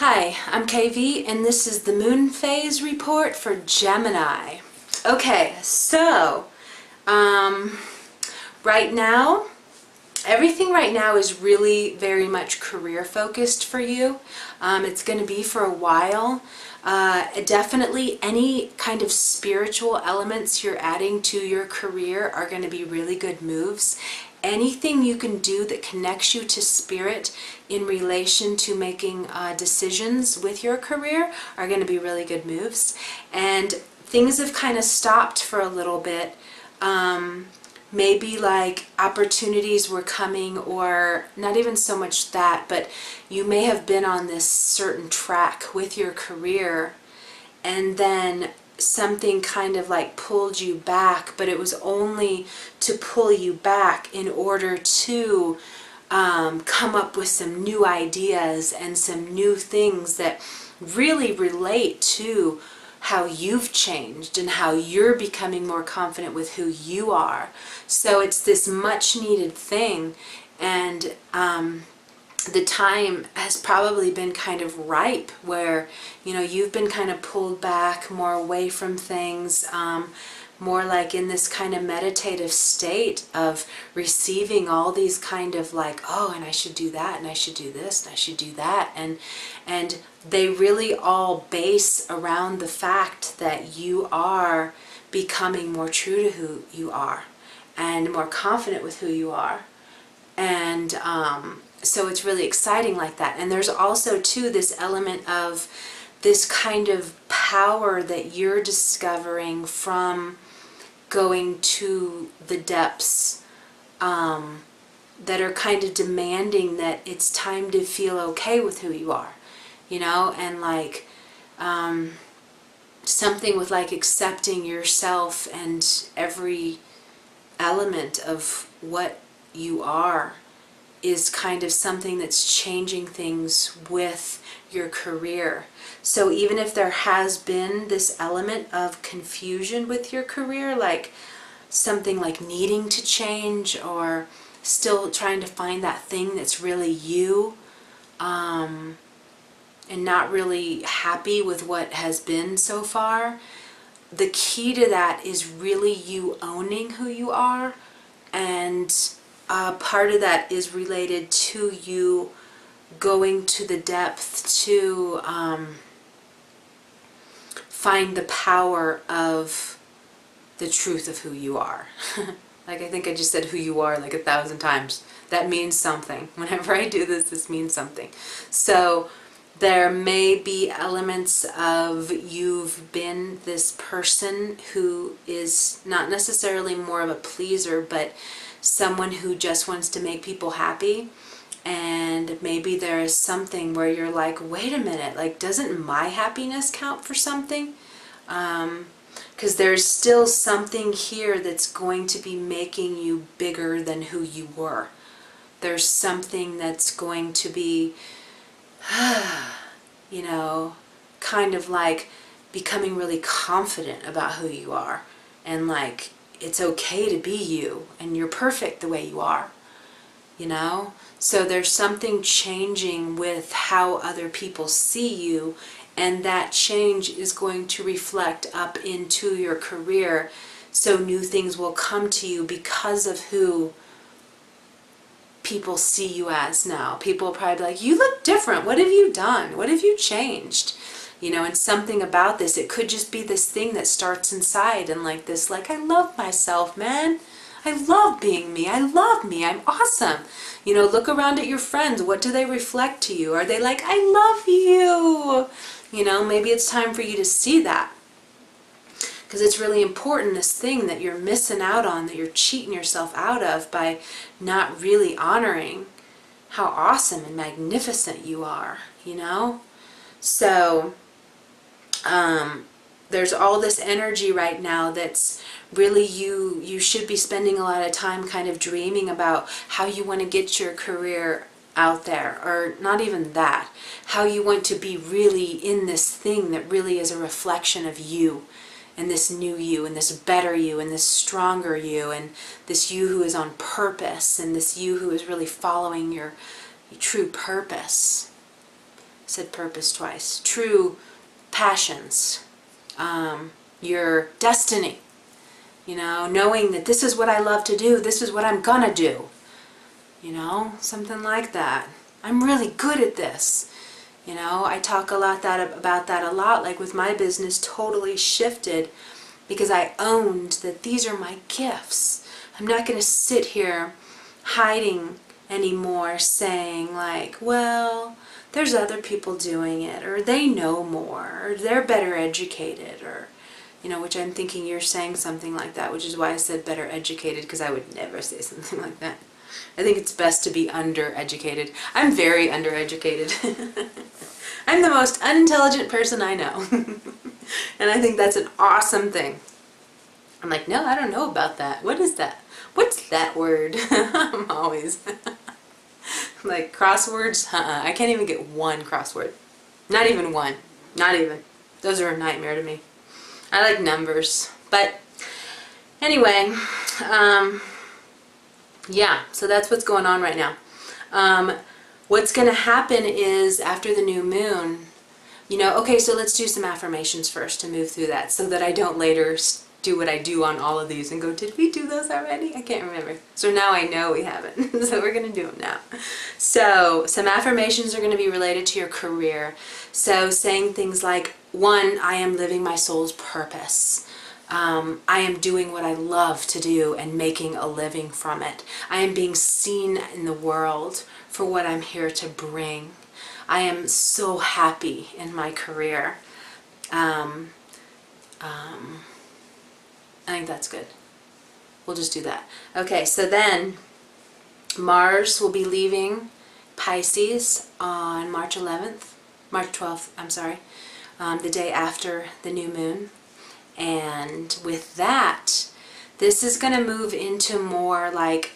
Hi, I'm KV and this is the moon phase report for Gemini. Okay, so right now, everything right now is really very much career focused for you. It's going to be for a while. Definitely any kind of spiritual elements you're adding to your career are going to be really good moves. Anything you can do that connects you to spirit in relation to making decisions with your career are going to be really good moves. And things have kind of stopped for a little bit. Maybe like opportunities were coming, or not even so much that, but you may have been on this certain track with your career and then something kind of like pulled you back, but it was only to pull you back in order to come up with some new ideas and some new things that really relate to how you've changed and how you're becoming more confident with who you are. So it's this much needed thing, and the time has probably been kind of ripe where, you know, you've been kind of pulled back more away from things, more like in this kind of meditative state of receiving all these kind of like, oh, and I should do that, and I should do this, and I should do that, and they really all base around the fact that you are becoming more true to who you are and more confident with who you are. And so it's really exciting like that. And there's also too this element of this kind of power that you're discovering from going to the depths that are kind of demanding that it's time to feel okay with who you are, you know, and like something with like accepting yourself and every element of what you are is kind of something that's changing things with your career. So even if there has been this element of confusion with your career, like something like needing to change or still trying to find that thing that's really you, and not really happy with what has been so far, the key to that is really you owning who you are. And part of that is related to you going to the depth to find the power of the truth of who you are. Like, I think I just said who you are like 1,000 times. That means something. Whenever I do this, this means something. So there may be elements of you've been this person who is not necessarily more of a pleaser, but someone who just wants to make people happy. And maybe there is something where you're like, wait a minute, like, doesn't my happiness count for something? Because there's still something here that's going to be making you bigger than who you were. There's something that's going to be, you know, kind of like becoming really confident about who you are. And like, it's okay to be you, and you're perfect the way you are, you know? So there's something changing with how other people see you, and that change is going to reflect up into your career. So new things will come to you because of who people see you as now. People will probably be like, you look different. What have you done? What have you changed? You know, and something about this, it could just be this thing that starts inside and like this, like, I love myself, man. I love being me. I love me. I'm awesome. You know, look around at your friends. What do they reflect to you? Are they like, I love you? You know, maybe it's time for you to see that. Because it's really important, this thing that you're missing out on, that you're cheating yourself out of by not really honoring how awesome and magnificent you are, you know? So there's all this energy right now that's really you should be spending a lot of time kind of dreaming about how you want to get your career out there, or not even that, how you want to be really in this thing that really is a reflection of you, and this new you, and this better you, and this stronger you, and this you who is on purpose, and this you who is really following your true purpose. said purpose twice. True passions. Your destiny. You know, knowing that this is what I love to do. This is what I'm gonna do. You know, something like that. I'm really good at this. You know, I talk about that a lot, like with my business totally shifted because I owned that these are my gifts. I'm not going to sit here hiding anymore saying like, well, there's other people doing it, or they know more, or they're better educated, or, you know, which I'm thinking you're saying something like that, which is why I said better educated, because I would never say something like that. I think it's best to be undereducated. I'm very undereducated. I'm the most unintelligent person I know. And I think that's an awesome thing. I'm like, no, I don't know about that. What is that? What's that word? I'm always like crosswords. I can't even get one crossword. Not even one. Not even. Those are a nightmare to me. I like numbers. But anyway, yeah, so that's what's going on right now. What's going to happen is after the new moon, you know, okay, so let's do some affirmations first to move through that so that I don't later do what I do on all of these and go, did we do those already? I can't remember. So now I know we haven't. So we're going to do them now. So some affirmations are going to be related to your career. So saying things like, 1, I am living my soul's purpose. I am doing what I love to do and making a living from it. I am being seen in the world for what I'm here to bring. I am so happy in my career. I think that's good. We'll just do that. Okay, so then Mars will be leaving Pisces on March 12th, I'm sorry, the day after the new moon. And with that, this is going to move into more like,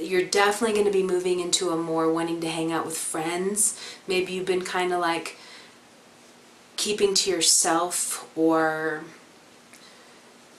you're definitely going to be moving into a more wanting to hang out with friends. Maybe you've been kind of like keeping to yourself, or,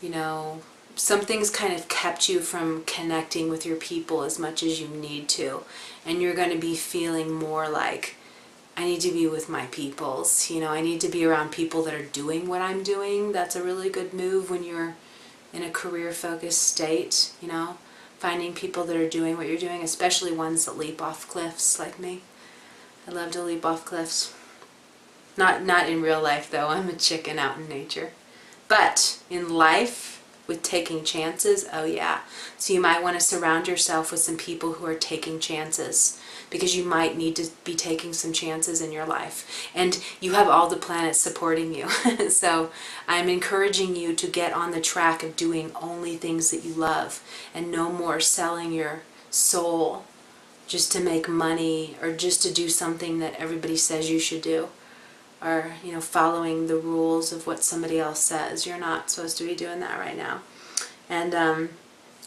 you know, something's kind of kept you from connecting with your people as much as you need to. And you're going to be feeling more like, I need to be with my peoples, you know, I need to be around people that are doing what I'm doing. That's a really good move when you're in a career-focused state, you know, finding people that are doing what you're doing, especially ones that leap off cliffs like me. I love to leap off cliffs. Not in real life, though. I'm a chicken out in nature. But in life, with taking chances, oh yeah. So you might want to surround yourself with some people who are taking chances, because you might need to be taking some chances in your life. And you have all the planets supporting you. So I'm encouraging you to get on the track of doing only things that you love, and no more selling your soul just to make money, or just to do something that everybody says you should do, or, you know, following the rules of what somebody else says. You're not supposed to be doing that right now. And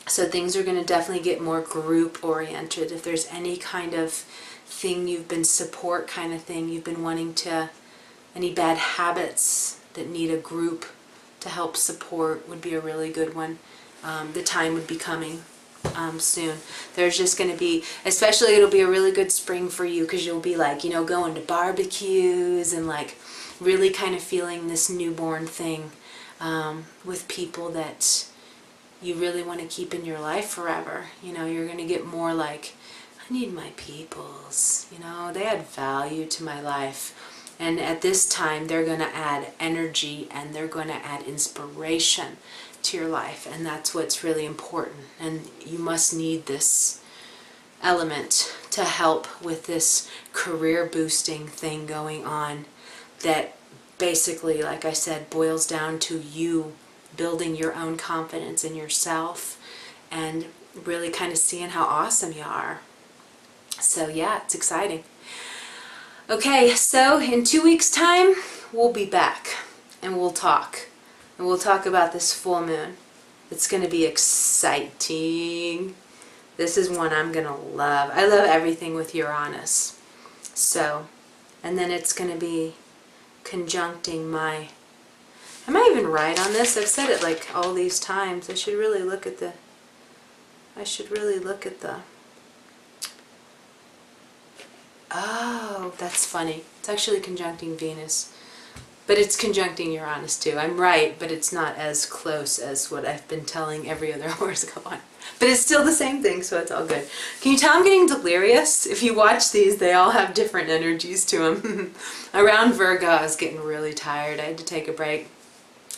so things are going to definitely get more group oriented. If there's any kind of thing you've been support kind of thing, you've been wanting to, any bad habits that need a group to help support, would be a really good one. The time would be coming soon. There's just going to be, especially it'll be a really good spring for you, because you'll be like, you know, going to barbecues and like really kind of feeling this newborn thing with people that you really want to keep in your life forever. You know, you're going to get more like, I need my peoples, you know, they add value to my life. And at this time, they're going to add energy, and they're going to add inspiration to your life. And that's what's really important. And you must need this element to help with this career boosting thing going on, that basically, like I said, boils down to you building your own confidence in yourself and really kind of seeing how awesome you are. So yeah, it's exciting. Okay, so in 2 weeks' time, we'll be back and we'll talk. And we'll talk about this full moon. It's going to be exciting. This is one I'm going to love. I love everything with Uranus. So, and then it's going to be conjuncting my, am I even right on this? I've said it like all these times. I should really look at the Oh, that's funny. It's actually conjuncting Venus. But it's conjuncting Uranus too. I'm right, but it's not as close as what I've been telling every other horoscope on. But it's still the same thing, so it's all good. Can you tell I'm getting delirious? If you watch these, they all have different energies to them. Around Virgo, I was getting really tired. I had to take a break.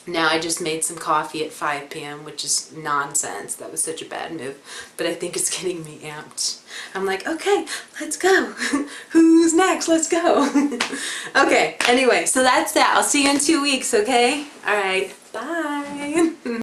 Now I just made some coffee at 5 p.m., which is nonsense. That was such a bad move. But I think it's getting me amped. I'm like, okay, let's go. Who's next? Let's go. Okay, anyway, so that's that. I'll see you in 2 weeks, okay? All right, bye.